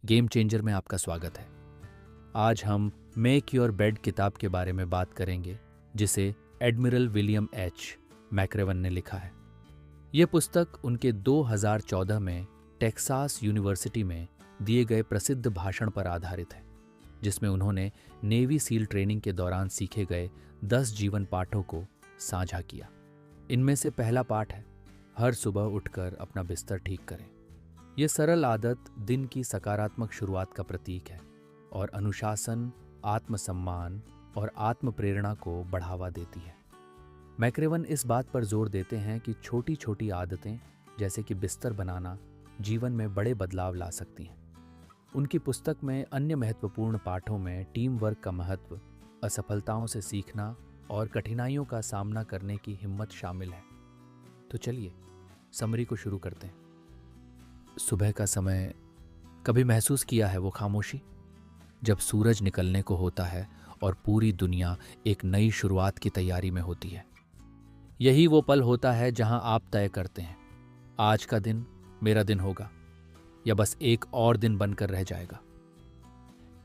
Game changer में आपका स्वागत है। आज हम मेक योर बेड किताब के बारे में बात करेंगे, जिसे एडमिरल विलियम एच मैक्रेवन ने लिखा है। यह पुस्तक उनके 2014 में टेक्सास यूनिवर्सिटी में दिए गए प्रसिद्ध भाषण पर आधारित है, जिसमें उन्होंने नेवी सील ट्रेनिंग के दौरान सीखे गए 10 जीवन पाठों को साझा किया। इनमें से पहला पाठ है, हर सुबह उठकर अपना बिस्तर ठीक करें। यह सरल आदत दिन की सकारात्मक शुरुआत का प्रतीक है और अनुशासन, आत्मसम्मान और आत्म प्रेरणा को बढ़ावा देती है। मैक्रेवन इस बात पर जोर देते हैं कि छोटी छोटी आदतें जैसे कि बिस्तर बनाना जीवन में बड़े बदलाव ला सकती हैं। उनकी पुस्तक में अन्य महत्वपूर्ण पाठों में टीम वर्क का महत्व, असफलताओं से सीखना और कठिनाइयों का सामना करने की हिम्मत शामिल है। तो चलिए समरी को शुरू करते हैं। सुबह का समय कभी महसूस किया है वो खामोशी, जब सूरज निकलने को होता है और पूरी दुनिया एक नई शुरुआत की तैयारी में होती है। यही वो पल होता है जहां आप तय करते हैं, आज का दिन मेरा दिन होगा या बस एक और दिन बनकर रह जाएगा।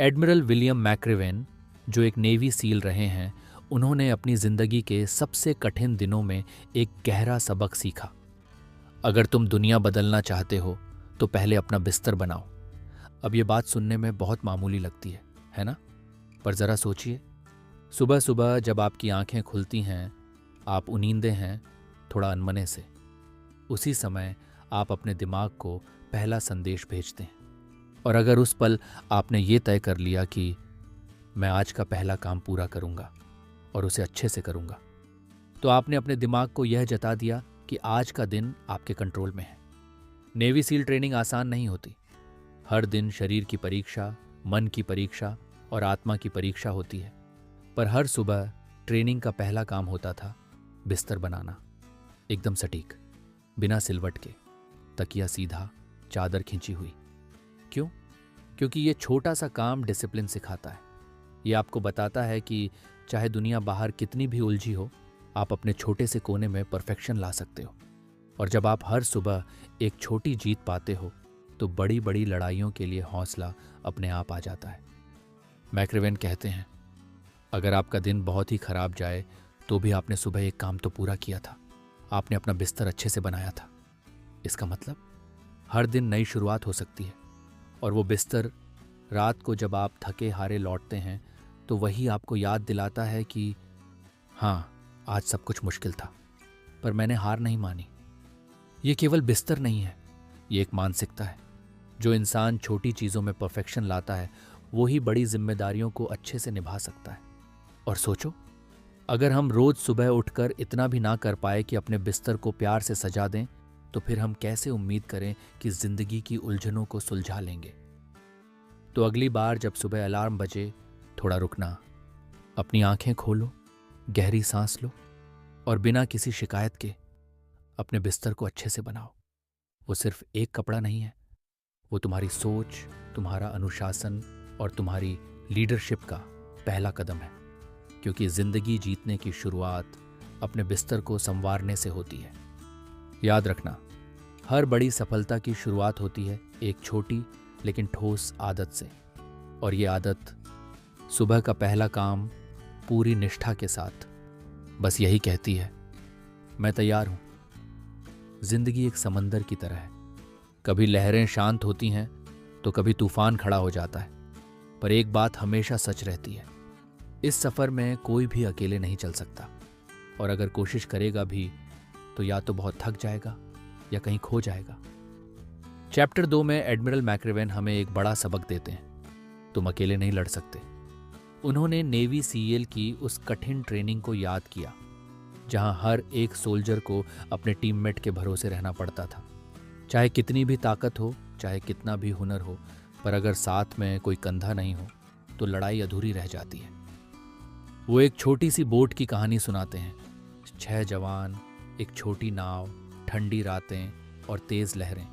एडमिरल विलियम मैक्रेवन, जो एक नेवी सील रहे हैं, उन्होंने अपनी जिंदगी के सबसे कठिन दिनों में एक गहरा सबक सीखा। अगर तुम दुनिया बदलना चाहते हो तो पहले अपना बिस्तर बनाओ। अब ये बात सुनने में बहुत मामूली लगती है ना? पर जरा सोचिए, सुबह सुबह जब आपकी आंखें खुलती हैं, आप उनींदे हैं थोड़ा अनमने से। उसी समय आप अपने दिमाग को पहला संदेश भेजते हैं। और अगर उस पल आपने ये तय कर लिया कि मैं आज का पहला काम पूरा करूंगा और उसे अच्छे से करूंगा, तो आपने अपने दिमाग को यह जता दिया कि आज का दिन आपके कंट्रोल में है। नेवी सील ट्रेनिंग आसान नहीं होती। हर दिन शरीर की परीक्षा, मन की परीक्षा और आत्मा की परीक्षा होती है। पर हर सुबह ट्रेनिंग का पहला काम होता था बिस्तर बनाना, एकदम सटीक, बिना सिलवट के, तकिया सीधा, चादर खींची हुई। क्यों? क्योंकि ये छोटा सा काम डिसिप्लिन सिखाता है। ये आपको बताता है कि चाहे दुनिया बाहर कितनी भी उलझी हो, आप अपने छोटे से कोने में परफेक्शन ला सकते हो। और जब आप हर सुबह एक छोटी जीत पाते हो, तो बड़ी बड़ी लड़ाइयों के लिए हौसला अपने आप आ जाता है। मैक्रेवन कहते हैं, अगर आपका दिन बहुत ही खराब जाए तो भी आपने सुबह एक काम तो पूरा किया था, आपने अपना बिस्तर अच्छे से बनाया था। इसका मतलब हर दिन नई शुरुआत हो सकती है। और वो बिस्तर रात को जब आप थके हारे लौटते हैं, तो वही आपको याद दिलाता है कि हाँ, आज सब कुछ मुश्किल था, पर मैंने हार नहीं मानी। ये केवल बिस्तर नहीं है, ये एक मानसिकता है। जो इंसान छोटी चीज़ों में परफेक्शन लाता है, वो ही बड़ी जिम्मेदारियों को अच्छे से निभा सकता है। और सोचो, अगर हम रोज सुबह उठकर इतना भी ना कर पाए कि अपने बिस्तर को प्यार से सजा दें, तो फिर हम कैसे उम्मीद करें कि जिंदगी की उलझनों को सुलझा लेंगे। तो अगली बार जब सुबह अलार्म बजे, थोड़ा रुकना, अपनी आंखें खोलो, गहरी सांस लो और बिना किसी शिकायत के अपने बिस्तर को अच्छे से बनाओ। वो सिर्फ एक कपड़ा नहीं है, वो तुम्हारी सोच, तुम्हारा अनुशासन और तुम्हारी लीडरशिप का पहला कदम है। क्योंकि जिंदगी जीतने की शुरुआत अपने बिस्तर को संवारने से होती है। याद रखना, हर बड़ी सफलता की शुरुआत होती है एक छोटी लेकिन ठोस आदत से। और ये आदत, सुबह का पहला काम पूरी निष्ठा के साथ, बस यही कहती है, मैं तैयार हूं। जिंदगी एक समंदर की तरह है, कभी लहरें शांत होती हैं तो कभी तूफान खड़ा हो जाता है। पर एक बात हमेशा सच रहती है, इस सफर में कोई भी अकेले नहीं चल सकता। और अगर कोशिश करेगा भी तो या तो बहुत थक जाएगा या कहीं खो जाएगा। चैप्टर 2 में एडमिरल मैक्रेवन हमें एक बड़ा सबक देते हैं, तुम अकेले नहीं लड़ सकते। उन्होंने नेवी सीएल की उस कठिन ट्रेनिंग को याद किया, जहां हर एक सोल्जर को अपने टीममेट के भरोसे रहना पड़ता था। चाहे कितनी भी ताकत हो, चाहे कितना भी हुनर हो, पर अगर साथ में कोई कंधा नहीं हो तो लड़ाई अधूरी रह जाती है। वो एक छोटी सी बोट की कहानी सुनाते हैं। 6 जवान, एक छोटी नाव, ठंडी रातें और तेज लहरें,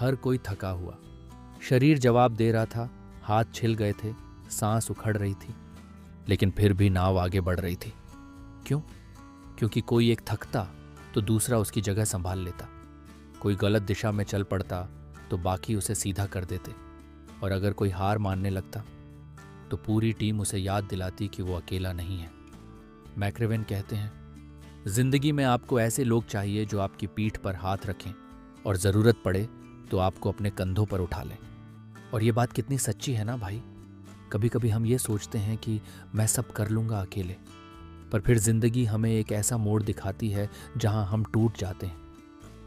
हर कोई थका हुआ। शरीर जवाब दे रहा था, हाथ छिल गए थे, सांस उखड़ रही थी, लेकिन फिर भी नाव आगे बढ़ रही थी। क्यों? क्योंकि कोई एक थकता तो दूसरा उसकी जगह संभाल लेता। कोई गलत दिशा में चल पड़ता तो बाकी उसे सीधा कर देते। और अगर कोई हार मानने लगता तो पूरी टीम उसे याद दिलाती कि वो अकेला नहीं है। मैक्रेवेन कहते हैं, जिंदगी में आपको ऐसे लोग चाहिए जो आपकी पीठ पर हाथ रखें और ज़रूरत पड़े तो आपको अपने कंधों पर उठा लें। और ये बात कितनी सच्ची है ना भाई। कभी कभी हम ये सोचते हैं कि मैं सब कर लूँगा अकेले, पर फिर ज़िंदगी हमें एक ऐसा मोड़ दिखाती है जहाँ हम टूट जाते हैं।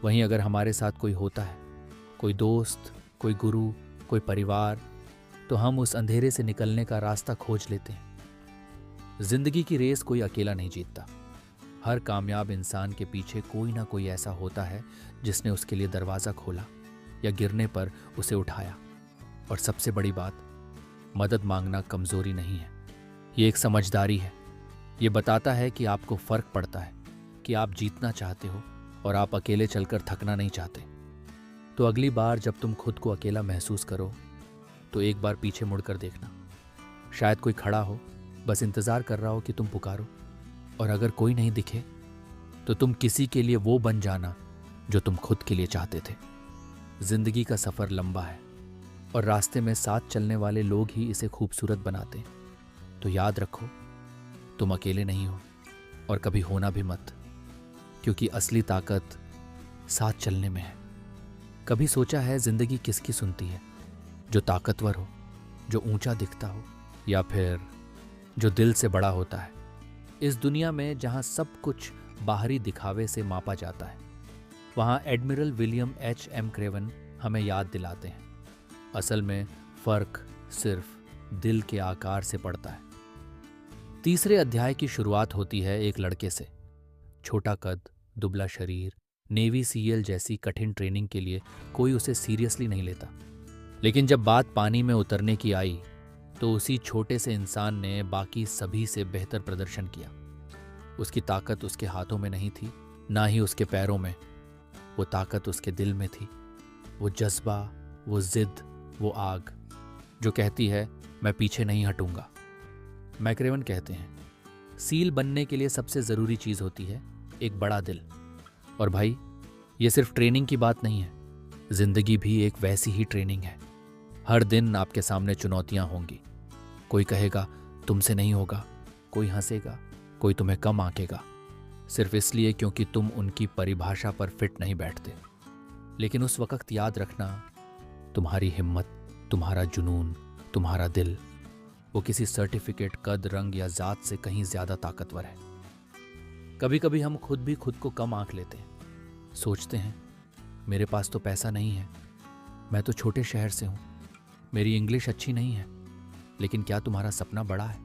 वहीं अगर हमारे साथ कोई होता है, कोई दोस्त, कोई गुरु, कोई परिवार, तो हम उस अंधेरे से निकलने का रास्ता खोज लेते हैं। जिंदगी की रेस कोई अकेला नहीं जीतता। हर कामयाब इंसान के पीछे कोई ना कोई ऐसा होता है जिसने उसके लिए दरवाज़ा खोला या गिरने पर उसे उठाया। और सबसे बड़ी बात, मदद मांगना कमज़ोरी नहीं है, ये एक समझदारी है। ये बताता है कि आपको फ़र्क पड़ता है, कि आप जीतना चाहते हो और आप अकेले चलकर थकना नहीं चाहते। तो अगली बार जब तुम खुद को अकेला महसूस करो तो एक बार पीछे मुड़कर देखना। शायद कोई खड़ा हो, बस इंतज़ार कर रहा हो कि तुम पुकारो। और अगर कोई नहीं दिखे तो तुम किसी के लिए वो बन जाना जो तुम खुद के लिए चाहते थे। जिंदगी का सफ़र लंबा है और रास्ते में साथ चलने वाले लोग ही इसे खूबसूरत बनाते हैं। तो याद रखो, तुम अकेले नहीं हो और कभी होना भी मत, क्योंकि असली ताकत साथ चलने में है। कभी सोचा है जिंदगी किसकी सुनती है? जो ताकतवर हो, जो ऊंचा दिखता हो, या फिर जो दिल से बड़ा होता है? इस दुनिया में जहां सब कुछ बाहरी दिखावे से मापा जाता है, वहां एडमिरल विलियम एच मैक्रेवन हमें याद दिलाते हैं, असल में फर्क सिर्फ दिल के आकार से पड़ता है। तीसरे अध्याय की शुरुआत होती है एक लड़के से। छोटा कद, दुबला शरीर, नेवी सीएल जैसी कठिन ट्रेनिंग के लिए कोई उसे सीरियसली नहीं लेता। लेकिन जब बात पानी में उतरने की आई तो उसी छोटे से इंसान ने बाकी सभी से बेहतर प्रदर्शन किया। उसकी ताकत उसके हाथों में नहीं थी, ना ही उसके पैरों में। वो ताकत उसके दिल में थी। वो जज्बा, वो जिद, वो आग जो कहती है मैं पीछे नहीं हटूंगा। मैक्रेवन कहते हैं, सील बनने के लिए सबसे ज़रूरी चीज़ होती है एक बड़ा दिल। और भाई, ये सिर्फ ट्रेनिंग की बात नहीं है, जिंदगी भी एक वैसी ही ट्रेनिंग है। हर दिन आपके सामने चुनौतियां होंगी। कोई कहेगा तुमसे नहीं होगा, कोई हंसेगा, कोई तुम्हें कम आंकेगा, सिर्फ इसलिए क्योंकि तुम उनकी परिभाषा पर फिट नहीं बैठते। लेकिन उस वक्त याद रखना, तुम्हारी हिम्मत, तुम्हारा जुनून, तुम्हारा दिल, वो किसी सर्टिफिकेट, कद, रंग या जात से कहीं ज्यादा ताकतवर है। कभी कभी हम खुद भी खुद को कम आंक लेते हैं। सोचते हैं मेरे पास तो पैसा नहीं है, मैं तो छोटे शहर से हूँ, मेरी इंग्लिश अच्छी नहीं है। लेकिन क्या तुम्हारा सपना बड़ा है?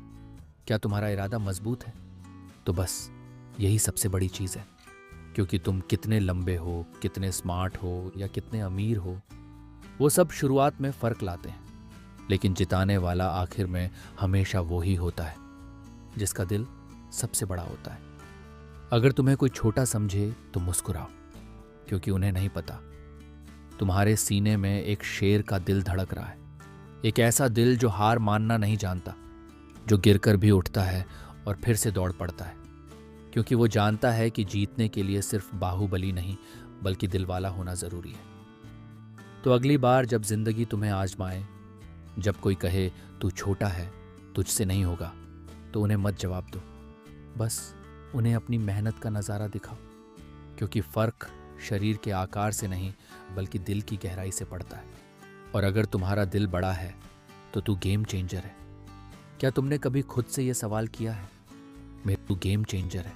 क्या तुम्हारा इरादा मजबूत है? तो बस यही सबसे बड़ी चीज़ है। क्योंकि तुम कितने लंबे हो, कितने स्मार्ट हो या कितने अमीर हो, वो सब शुरुआत में फ़र्क लाते हैं। लेकिन जिताने वाला आखिर में हमेशा वो ही होता है जिसका दिल सबसे बड़ा होता है। अगर तुम्हें कोई छोटा समझे तो मुस्कुराओ, क्योंकि उन्हें नहीं पता तुम्हारे सीने में एक शेर का दिल धड़क रहा है। एक ऐसा दिल जो हार मानना नहीं जानता, जो गिरकर भी उठता है और फिर से दौड़ पड़ता है, क्योंकि वो जानता है कि जीतने के लिए सिर्फ बाहुबली नहीं बल्कि दिलवाला होना ज़रूरी है। तो अगली बार जब जिंदगी तुम्हें आजमाए, जब कोई कहे तू छोटा है, तुझसे नहीं होगा, तो उन्हें मत जवाब दो। बस उन्हें अपनी मेहनत का नज़ारा दिखाओ, क्योंकि फ़र्क शरीर के आकार से नहीं बल्कि दिल की गहराई से पड़ता है। और अगर तुम्हारा दिल बड़ा है तो तू गेम चेंजर है। क्या तुमने कभी खुद से ये सवाल किया है, मेरे तू गेम चेंजर है?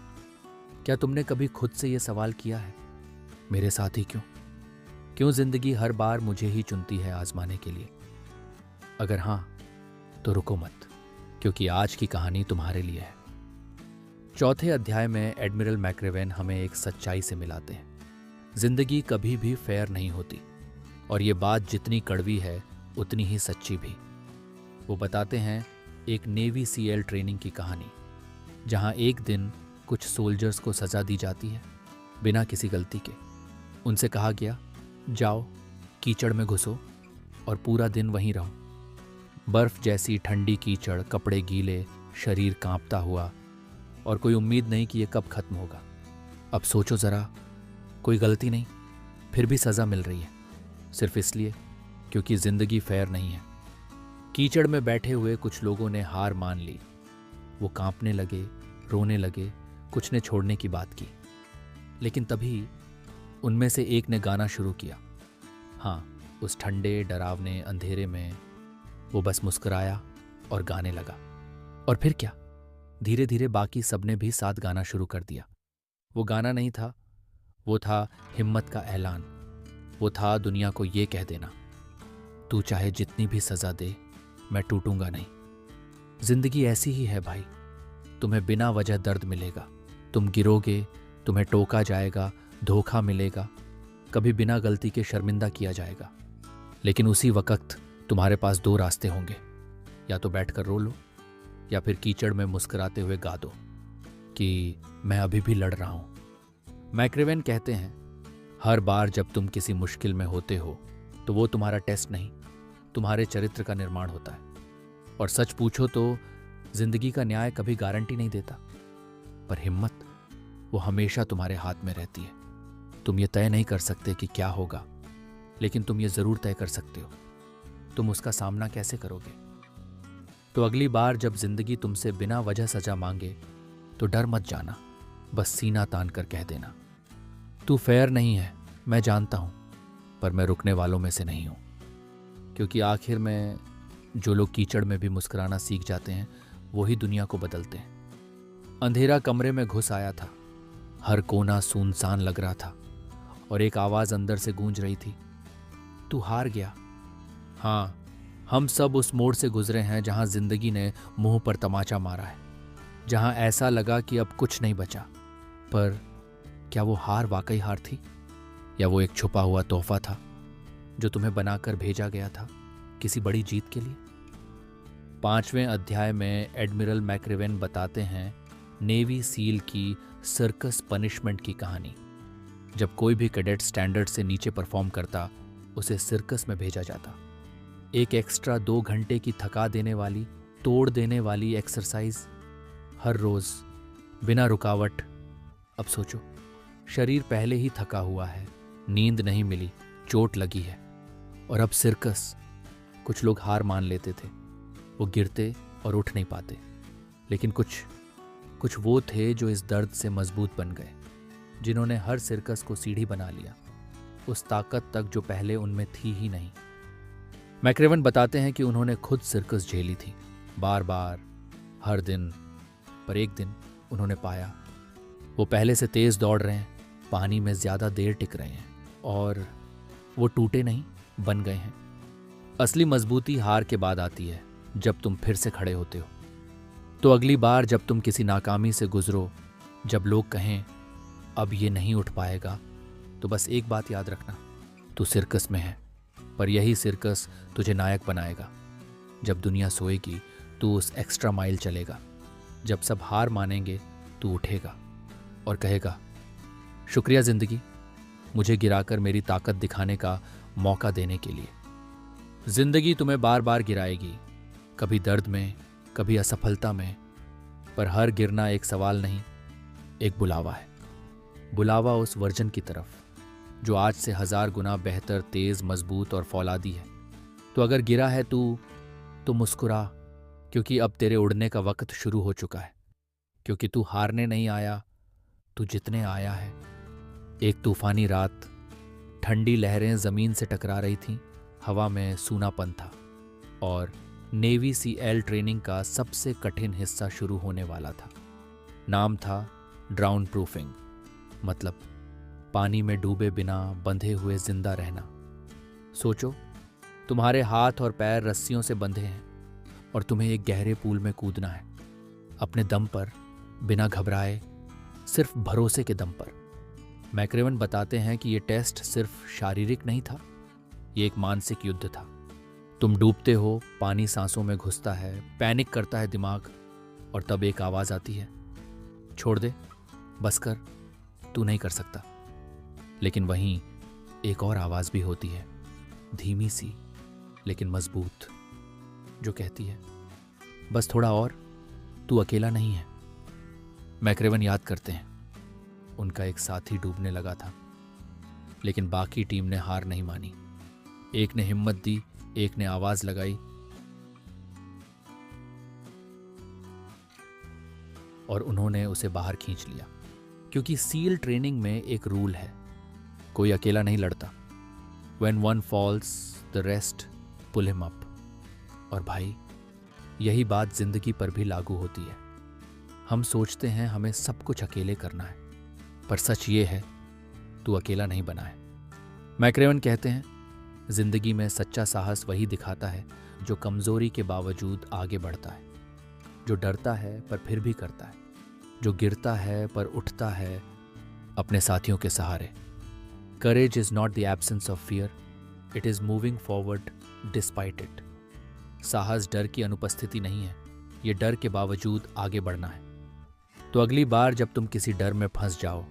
क्या तुमने कभी खुद से ये सवाल किया है, मेरे साथ ही क्यों जिंदगी हर बार मुझे ही चुनती है आजमाने के लिए? अगर हाँ, तो रुको मत, क्योंकि आज की कहानी तुम्हारे लिए है। चौथे अध्याय में एडमिरल मैक्रेवेन हमें एक सच्चाई से मिलाते हैं। जिंदगी कभी भी फेयर नहीं होती, और ये बात जितनी कड़वी है उतनी ही सच्ची भी। वो बताते हैं एक नेवी सीएल ट्रेनिंग की कहानी, जहां एक दिन कुछ सोल्जर्स को सज़ा दी जाती है बिना किसी गलती के। उनसे कहा गया, जाओ कीचड़ में घुसो और पूरा दिन वहीं रहो। बर्फ़ जैसी ठंडी कीचड़, कपड़े गीले, शरीर कांपता हुआ, और कोई उम्मीद नहीं कि ये कब ख़त्म होगा। अब सोचो ज़रा, कोई गलती नहीं, फिर भी सज़ा मिल रही है, सिर्फ इसलिए क्योंकि ज़िंदगी फेयर नहीं है। कीचड़ में बैठे हुए कुछ लोगों ने हार मान ली। वो कांपने लगे, रोने लगे, कुछ ने छोड़ने की बात की। लेकिन तभी उनमें से एक ने गाना शुरू किया। हाँ, उस ठंडे डरावने अंधेरे में वो बस मुस्कुराया और गाने लगा। और फिर क्या, धीरे धीरे बाकी सबने भी साथ गाना शुरू कर दिया। वो गाना नहीं था, वो था हिम्मत का ऐलान। वो था दुनिया को ये कह देना, तू चाहे जितनी भी सजा दे, मैं टूटूंगा नहीं। जिंदगी ऐसी ही है भाई, तुम्हें बिना वजह दर्द मिलेगा। तुम गिरोगे, तुम्हें टोका जाएगा, धोखा मिलेगा, कभी बिना गलती के शर्मिंदा किया जाएगा। लेकिन उसी वक्त तुम्हारे पास दो रास्ते होंगे, या तो बैठकर रो लो या फिर कीचड़ में मुस्कुराते हुए गा दो कि मैं अभी भी लड़ रहा हूं। मैक्रेवेन कहते हैं, हर बार जब तुम किसी मुश्किल में होते हो तो वो तुम्हारा टेस्ट नहीं, तुम्हारे चरित्र का निर्माण होता है। और सच पूछो तो जिंदगी का न्याय कभी गारंटी नहीं देता, पर हिम्मत वो हमेशा तुम्हारे हाथ में रहती है। तुम ये तय नहीं कर सकते कि क्या होगा, लेकिन तुम ये जरूर तय कर सकते हो तुम उसका सामना कैसे करोगे। तो अगली बार जब जिंदगी तुमसे बिना वजह सजा मांगे तो डर मत जाना, बस सीना तान कर कह देना, तू फेयर नहीं है, मैं जानता हूं, पर मैं रुकने वालों में से नहीं हूं। क्योंकि आखिर में जो लोग कीचड़ में भी मुस्कुराना सीख जाते हैं वही दुनिया को बदलते हैं। अंधेरा कमरे में घुस आया था, हर कोना सुनसान लग रहा था और एक आवाज अंदर से गूंज रही थी, तू हार गया। हाँ, हम सब उस मोड़ से गुजरे हैं जहां जिंदगी ने मुंह पर तमाचा मारा है, जहां ऐसा लगा कि अब कुछ नहीं बचा। पर क्या वो हार वाकई हार थी, या वो एक छुपा हुआ तोहफा था जो तुम्हें बनाकर भेजा गया था किसी बड़ी जीत के लिए। 5वें अध्याय में एडमिरल मैक्रेवेन बताते हैं नेवी सील की सर्कस पनिशमेंट की कहानी। जब कोई भी कैडेट स्टैंडर्ड से नीचे परफॉर्म करता, उसे सर्कस में भेजा जाता। एक एक्स्ट्रा 2 घंटे की थका देने वाली, तोड़ देने वाली एक्सरसाइज हर रोज बिना रुकावट। अब सोचो, शरीर पहले ही थका हुआ है, नींद नहीं मिली, चोट लगी है, और अब सर्कस। कुछ लोग हार मान लेते थे, वो गिरते और उठ नहीं पाते। लेकिन कुछ वो थे जो इस दर्द से मजबूत बन गए, जिन्होंने हर सर्कस को सीढ़ी बना लिया, उस ताकत तक जो पहले उनमें थी ही नहीं। मैक्रेवन बताते हैं कि उन्होंने खुद सर्कस झेली थी, बार बार, हर दिन। पर एक दिन उन्होंने पाया वो पहले से तेज दौड़ रहे हैं, पानी में ज्यादा देर टिक रहे हैं, और वो टूटे नहीं, बन गए हैं। असली मजबूती हार के बाद आती है, जब तुम फिर से खड़े होते हो। तो अगली बार जब तुम किसी नाकामी से गुजरो, जब लोग कहें अब ये नहीं उठ पाएगा, तो बस एक बात याद रखना, तू सर्कस में है, पर यही सर्कस तुझे नायक बनाएगा। जब दुनिया सोएगी तू उस एक्स्ट्रा माइल चलेगा। जब सब हार मानेंगे तू उठेगा और कहेगा, शुक्रिया जिंदगी, मुझे गिराकर मेरी ताकत दिखाने का मौका देने के लिए। जिंदगी तुम्हें बार बार गिराएगी, कभी दर्द में, कभी असफलता में, पर हर गिरना एक सवाल नहीं, एक बुलावा है। बुलावा उस वर्जन की तरफ जो आज से 1000 गुना बेहतर, तेज, मजबूत और फौलादी है। तो अगर गिरा है तू, तो मुस्कुरा, क्योंकि अब तेरे उड़ने का वक्त शुरू हो चुका है। क्योंकि तू हारने नहीं आया, तू जीतने आया है। एक तूफानी रात, ठंडी लहरें जमीन से टकरा रही थीं, हवा में सूनापन था, और नेवी सीएल ट्रेनिंग का सबसे कठिन हिस्सा शुरू होने वाला था। नाम था ड्राउन प्रूफिंग, मतलब पानी में डूबे बिना बंधे हुए जिंदा रहना। सोचो, तुम्हारे हाथ और पैर रस्सियों से बंधे हैं और तुम्हें एक गहरे पूल में कूदना है, अपने दम पर, बिना घबराए, सिर्फ भरोसे के दम पर। मैक्रेवन बताते हैं कि यह टेस्ट सिर्फ शारीरिक नहीं था, ये एक मानसिक युद्ध था। तुम डूबते हो, पानी सांसों में घुसता है, पैनिक करता है दिमाग, और तब एक आवाज आती है, छोड़ दे, बस कर, तू नहीं कर सकता। लेकिन वहीं एक और आवाज भी होती है, धीमी सी लेकिन मजबूत, जो कहती है, बस थोड़ा और, तू अकेला नहीं है। मैक्रेवन याद करते हैं, उनका एक साथी डूबने लगा था, लेकिन बाकी टीम ने हार नहीं मानी। एक ने हिम्मत दी, एक ने आवाज लगाई, और उन्होंने उसे बाहर खींच लिया, क्योंकि सील ट्रेनिंग में एक रूल है, कोई अकेला नहीं लड़ता। When one falls, the rest pull him up। और भाई, यही बात जिंदगी पर भी लागू होती है। हम सोचते हैं हमें सब कुछ अकेले करना है, पर सच ये है, तू अकेला नहीं बना है। मैक्रेवन कहते हैं, जिंदगी में सच्चा साहस वही दिखाता है जो कमजोरी के बावजूद आगे बढ़ता है, जो डरता है पर फिर भी करता है, जो गिरता है पर उठता है अपने साथियों के सहारे। Courage is not the absence of fear, it is moving forward despite it. साहस डर की अनुपस्थिति नहीं है, ये डर के बावजूद आगे बढ़ना है। तो अगली बार जब तुम किसी डर में फंस जाओ,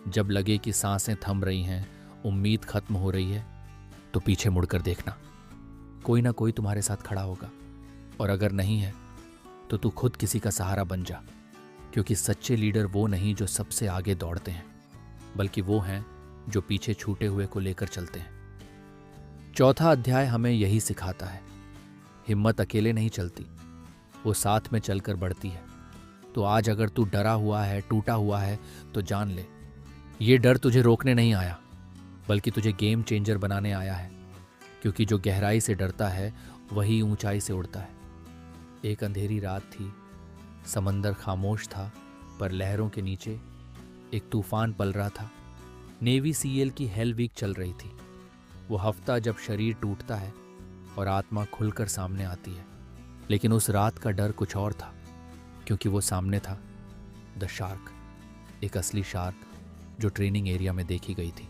जब लगे कि सांसें थम रही हैं, उम्मीद खत्म हो रही है, तो पीछे मुड़कर देखना, कोई ना कोई तुम्हारे साथ खड़ा होगा। और अगर नहीं है तो तू खुद किसी का सहारा बन जा, क्योंकि सच्चे लीडर वो नहीं जो सबसे आगे दौड़ते हैं, बल्कि वो हैं जो पीछे छूटे हुए को लेकर चलते हैं। चौथा अध्याय हमें यही सिखाता है, हिम्मत अकेले नहीं चलती, वो साथ में चलकर बढ़ती है। तो आज अगर तू डरा हुआ है, टूटा हुआ है, तो जान ले, ये डर तुझे रोकने नहीं आया, बल्कि तुझे गेम चेंजर बनाने आया है। क्योंकि जो गहराई से डरता है वही ऊंचाई से उड़ता है। एक अंधेरी रात थी, समंदर खामोश था, पर लहरों के नीचे एक तूफान पल रहा था। नेवी सीएल की हेल वीक चल रही थी, वो हफ्ता जब शरीर टूटता है और आत्मा खुलकर सामने आती है। लेकिन उस रात का डर कुछ और था, क्योंकि वो सामने था द शार्क, एक असली शार्क जो ट्रेनिंग एरिया में देखी गई थी।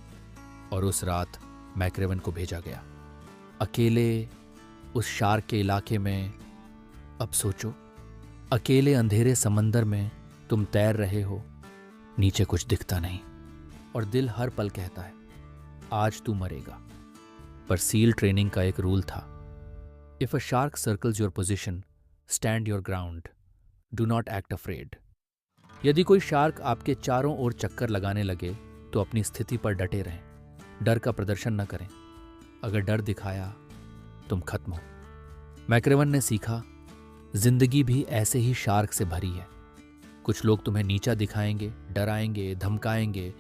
और उस रात मैक्रेवन को भेजा गया, अकेले उस शार्क के इलाके में। अब सोचो, अकेले अंधेरे समंदर में तुम तैर रहे हो, नीचे कुछ दिखता नहीं, और दिल हर पल कहता है आज तू मरेगा। पर सील ट्रेनिंग का एक रूल था, if a shark circles your position, stand your ground, do not act afraid. यदि कोई शार्क आपके चारों ओर चक्कर लगाने लगे तो अपनी स्थिति पर डटे रहें, डर का प्रदर्शन न करें। अगर डर दिखाया तुम खत्म हो। मैक्रेवन ने सीखा, जिंदगी भी ऐसे ही शार्क से भरी है। कुछ लोग तुम्हें नीचा दिखाएंगे, डराएंगे, धमकाएंगे,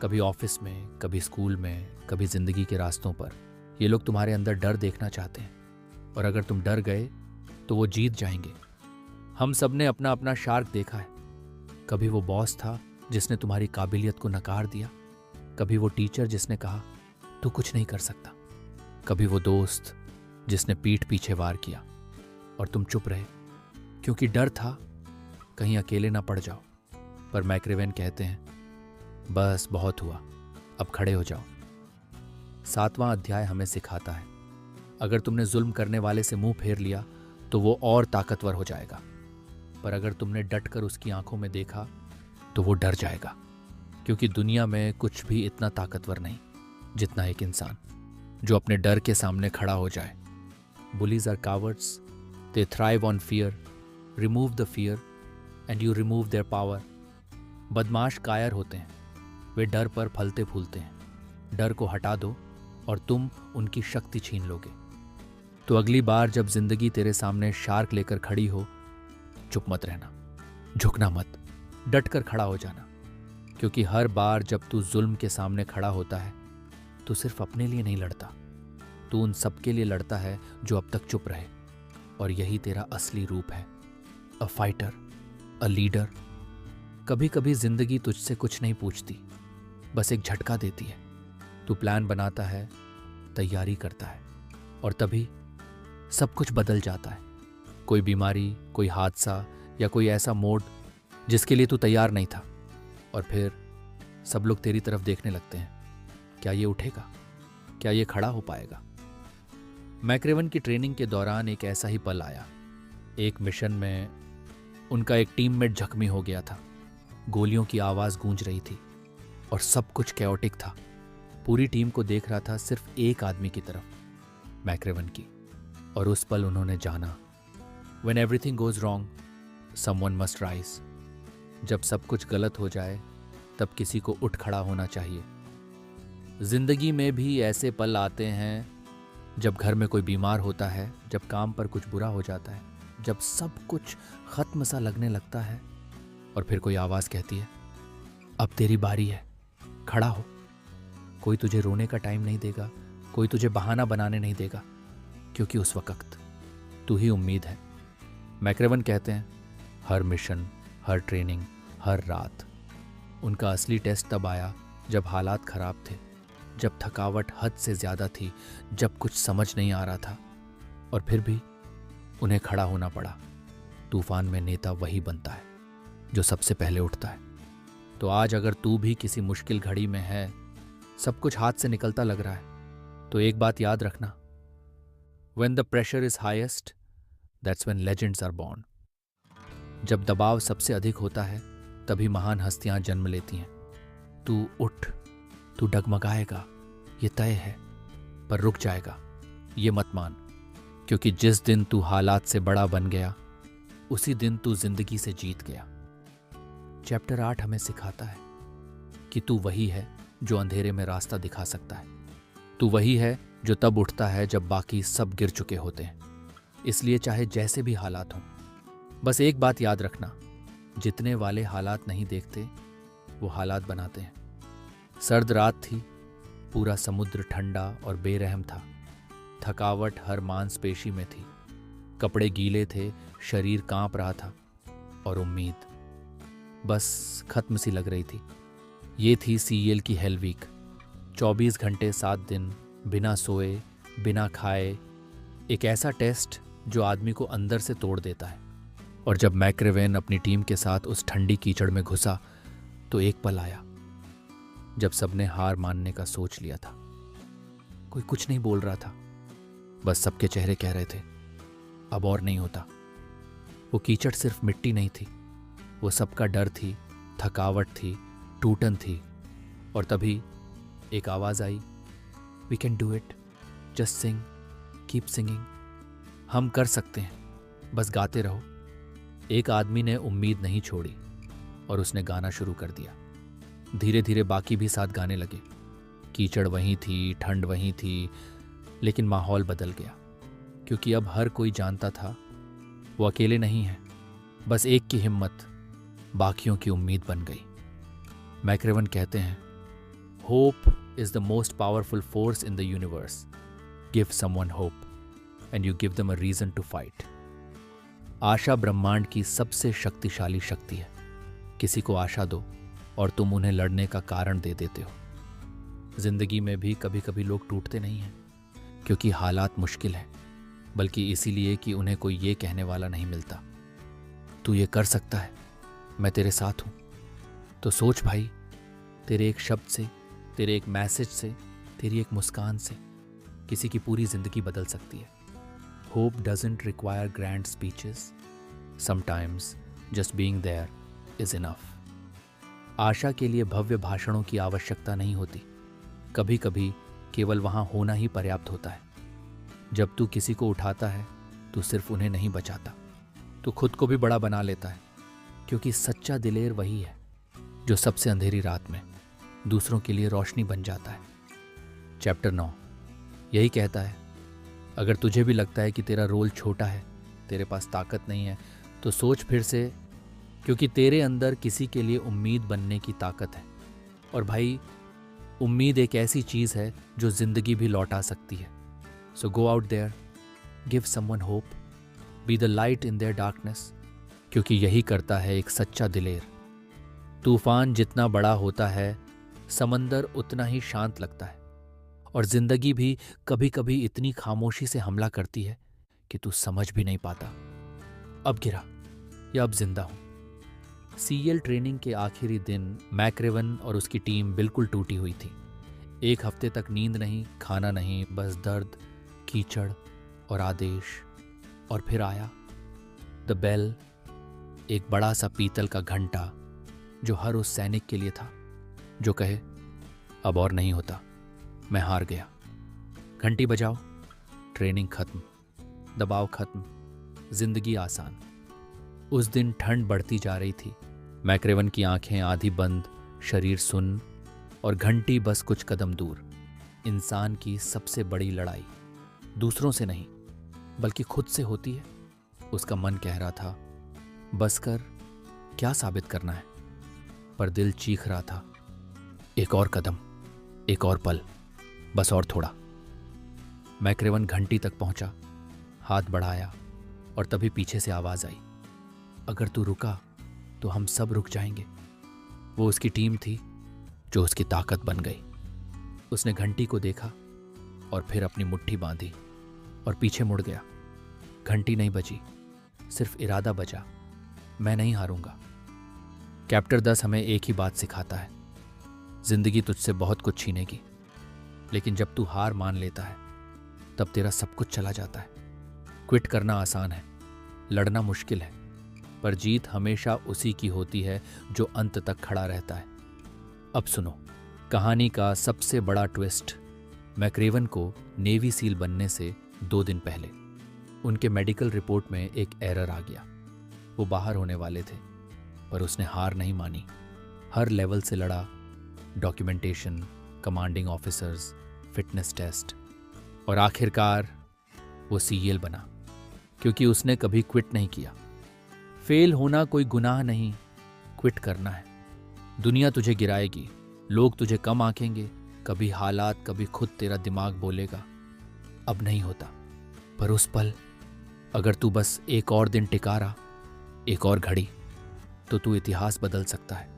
कभी ऑफिस में, कभी स्कूल में, कभी जिंदगी के रास्तों पर। ये लोग तुम्हारे अंदर डर देखना चाहते हैं, और अगर तुम डर गए तो वो जीत जाएंगे। हम सब ने अपना अपना शार्क देखा है। कभी वो बॉस था जिसने तुम्हारी काबिलियत को नकार दिया, कभी वो टीचर जिसने कहा तू कुछ नहीं कर सकता, कभी वो दोस्त जिसने पीठ पीछे वार किया और तुम चुप रहे, क्योंकि डर था कहीं अकेले ना पड़ जाओ। पर मैक्रेवन कहते हैं, बस बहुत हुआ, अब खड़े हो जाओ। 7वां अध्याय हमें सिखाता है, अगर तुमने जुल्म करने वाले से मुंह फेर लिया तो वो और ताकतवर हो जाएगा, पर अगर तुमने डट कर उसकी आंखों में देखा तो वो डर जाएगा। क्योंकि दुनिया में कुछ भी इतना ताकतवर नहीं जितना एक इंसान जो अपने डर के सामने खड़ा हो जाए। Bullies are cowards, they thrive on fear, remove the fear and you remove their power. बदमाश कायर होते हैं, वे डर पर फलते फूलते हैं। डर को हटा दो और तुम उनकी शक्ति छीन लोगे। तो अगली बार जब जिंदगी तेरे सामने शार्क लेकर खड़ी हो, चुप मत रहना, झुकना मत, डट कर खड़ा हो जाना। क्योंकि हर बार जब तू जुल्म के सामने खड़ा होता है तो सिर्फ अपने लिए नहीं लड़ता, तू उन सबके लिए लड़ता है जो अब तक चुप रहे। और यही तेरा असली रूप है, अ फाइटर, अ लीडर। कभी कभी जिंदगी तुझसे कुछ नहीं पूछती, बस एक झटका देती है। तू प्लान बनाता है, तैयारी करता है, और तभी सब कुछ बदल जाता है। कोई बीमारी, कोई हादसा, या कोई ऐसा मोड़ जिसके लिए तू तैयार नहीं था, और फिर सब लोग तेरी तरफ देखने लगते हैं। क्या ये उठेगा? क्या ये खड़ा हो पाएगा? मैक्रेवन की ट्रेनिंग के दौरान एक ऐसा ही पल आया। एक मिशन में उनका एक टीममेट जख्मी हो गया था। गोलियों की आवाज़ गूंज रही थी और सब कुछ कैओटिक था। पूरी टीम को देख रहा था सिर्फ एक आदमी की तरफ, मैक्रेवन की। और उस पल उन्होंने जाना, When everything goes wrong, someone must rise। जब सब कुछ गलत हो जाए तब किसी को उठ खड़ा होना चाहिए। जिंदगी में भी ऐसे पल आते हैं जब घर में कोई बीमार होता है, जब काम पर कुछ बुरा हो जाता है, जब सब कुछ खत्म सा लगने लगता है, और फिर कोई आवाज़ कहती है, अब तेरी बारी है, खड़ा हो। कोई तुझे रोने का टाइम नहीं देगा, कोई तुझे बहाना बनाने नहीं देगा, क्योंकि उस वक्त तू ही उम्मीद है। मैक्रेवन कहते हैं, हर मिशन, हर ट्रेनिंग, हर रात। उनका असली टेस्ट तब आया जब हालात खराब थे, जब थकावट हद से ज़्यादा थी, जब कुछ समझ नहीं आ रहा था, और फिर भी उन्हें खड़ा होना पड़ा। तूफान में नेता वही बनता है जो सबसे पहले उठता है। तो आज अगर तू भी किसी मुश्किल घड़ी में है, सब कुछ हाथ से निकलता लग रहा है, तो एक बात याद रखना, When the pressure is highest, that's when legends are born. जब दबाव सबसे अधिक होता है, तभी महान हस्तियां जन्म लेती हैं। तू उठ, तू डगमगाएगा, ये तय है, पर रुक जाएगा, ये मत मान, क्योंकि जिस दिन तू हालात से बड़ा बन गया, उसी दिन तू जिंदगी से जीत गया। चैप्टर 8 हमें सिखाता है कि तू वही है जो अंधेरे में रास्ता दिखा सकता है। तू वही है जो तब उठता है जब बाकी सब गिर चुके होते हैं। इसलिए चाहे जैसे भी हालात हों, बस एक बात याद रखना, जितने वाले हालात नहीं देखते, वो हालात बनाते हैं। सर्द रात थी, पूरा समुद्र ठंडा और बेरहम था। थकावट हर मांसपेशी में थी, कपड़े गीले थे, शरीर कांप रहा था, और उम्मीद बस खत्म सी लग रही थी। ये थी सीएल की हेल वीक। 24 घंटे 7 दिन, बिना सोए, बिना खाए, एक ऐसा टेस्ट जो आदमी को अंदर से तोड़ देता है। और जब मैक्रेवेन अपनी टीम के साथ उस ठंडी कीचड़ में घुसा, तो एक पल आया जब सबने हार मानने का सोच लिया था। कोई कुछ नहीं बोल रहा था, बस सबके चेहरे कह रहे थे, अब और नहीं होता। वो कीचड़ सिर्फ मिट्टी नहीं थी, वो सबका डर थी, थकावट थी, टूटन थी। और तभी एक आवाज आई, we can do it, just sing, keep singing. हम कर सकते हैं, बस गाते रहो। एक आदमी ने उम्मीद नहीं छोड़ी और उसने गाना शुरू कर दिया। धीरे धीरे बाकी भी साथ गाने लगे। कीचड़ वहीं थी, ठंड वहीं थी, लेकिन माहौल बदल गया, क्योंकि अब हर कोई जानता था वो अकेले नहीं है। बस एक की हिम्मत बाकियों की उम्मीद बन गई। मैक्रेवन कहते हैं, hope is the most powerful force in the universe. Give someone hope and you give them a reason to fight. आशा ब्रह्मांड की सबसे शक्तिशाली शक्ति है। किसी को आशा दो और तुम उन्हें लड़ने का कारण दे देते हो। जिंदगी में भी कभी कभी लोग टूटते नहीं हैं क्योंकि हालात मुश्किल है, बल्कि इसीलिए कि उन्हें कोई ये कहने वाला नहीं मिलता, तू ये कर सकता है, मैं तेरे साथ हूं। तो सोच भाई, तेरे एक शब्द से, तेरे एक मैसेज से, तेरी एक मुस्कान से किसी की पूरी जिंदगी बदल सकती है। Hope doesn't require grand speeches, sometimes just being there is enough. आशा के लिए भव्य भाषणों की आवश्यकता नहीं होती, कभी कभी केवल वहां होना ही पर्याप्त होता है। जब तू किसी को उठाता है, तू सिर्फ उन्हें नहीं बचाता, तू खुद को भी बड़ा बना लेता है, क्योंकि सच्चा दिलेर वही है जो सबसे अंधेरी रात में दूसरों के लिए रोशनी बन जाता है। चैप्टर 9 यही कहता है, अगर तुझे भी लगता है कि तेरा रोल छोटा है, तेरे पास ताकत नहीं है, तो सोच फिर से, क्योंकि तेरे अंदर किसी के लिए उम्मीद बनने की ताकत है। और भाई, उम्मीद एक ऐसी चीज़ है जो जिंदगी भी लौटा सकती है। So go out there, give someone hope, be the light in their darkness, क्योंकि यही करता है एक सच्चा दिलेर। तूफान जितना बड़ा होता है, समंदर उतना ही शांत लगता है, और जिंदगी भी कभी कभी इतनी खामोशी से हमला करती है कि तू समझ भी नहीं पाता, अब गिरा या अब जिंदा हूं। सीएल ट्रेनिंग के आखिरी दिन मैक्रेवन और उसकी टीम बिल्कुल टूटी हुई थी। 1 हफ्ते तक नींद नहीं, खाना नहीं, बस दर्द, कीचड़ और आदेश। और फिर आया द बेल, एक बड़ा सा पीतल का घंटा जो हर उस सैनिक के लिए था जो कहे, अब और नहीं होता, मैं हार गया। घंटी बजाओ, ट्रेनिंग खत्म, दबाव खत्म, जिंदगी आसान। उस दिन ठंड बढ़ती जा रही थी। मैक्रेवन की आंखें आधी बंद, शरीर सुन्न, और घंटी बस कुछ कदम दूर। इंसान की सबसे बड़ी लड़ाई दूसरों से नहीं बल्कि खुद से होती है। उसका मन कह रहा था, बस कर, क्या साबित करना है, पर दिल चीख रहा था, एक और कदम, एक और पल, बस और थोड़ा। मैक्रेवन घंटी तक पहुंचा, हाथ बढ़ाया और तभी पीछे से आवाज आई, अगर तू रुका तो हम सब रुक जाएंगे। वो उसकी टीम थी जो उसकी ताकत बन गई। उसने घंटी को देखा और फिर अपनी मुट्ठी बांधी और पीछे मुड़ गया। घंटी नहीं बजी, सिर्फ इरादा बजा, मैं नहीं हारूंगा। कैप्टर 10 हमें एक ही बात सिखाता है, जिंदगी तुझसे बहुत कुछ छीनेगी, लेकिन जब तू हार मान लेता है तब तेरा सब कुछ चला जाता है। क्विट करना आसान है, लड़ना मुश्किल है, पर जीत हमेशा उसी की होती है जो अंत तक खड़ा रहता है। अब सुनो कहानी का सबसे बड़ा ट्विस्ट। मैक्रेवन को नेवी सील बनने से 2 दिन पहले उनके मेडिकल रिपोर्ट में एक एरर आ गया। वो बाहर होने वाले थे, पर उसने हार नहीं मानी। हर लेवल से लड़ा, documentation, commanding officers, fitness test, और आखिरकार वो सीएल बना, क्योंकि उसने कभी क्विट नहीं किया। फेल होना कोई गुनाह नहीं, क्विट करना है। दुनिया तुझे गिराएगी, लोग तुझे कम आंकेंगे, कभी हालात, कभी खुद तेरा दिमाग बोलेगा अब नहीं होता, पर उस पल अगर तू बस एक और दिन टिका रहा, एक और घड़ी, तो तू इतिहास बदल सकता है।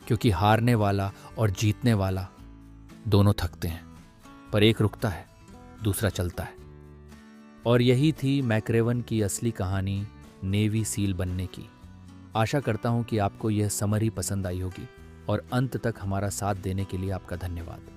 क्योंकि हारने वाला और जीतने वाला दोनों थकते हैं, पर एक रुकता है, दूसरा चलता है। और यही थी मैक्रेवन की असली कहानी नेवी सील बनने की। आशा करता हूं कि आपको यह समरी पसंद आई होगी, और अंत तक हमारा साथ देने के लिए आपका धन्यवाद।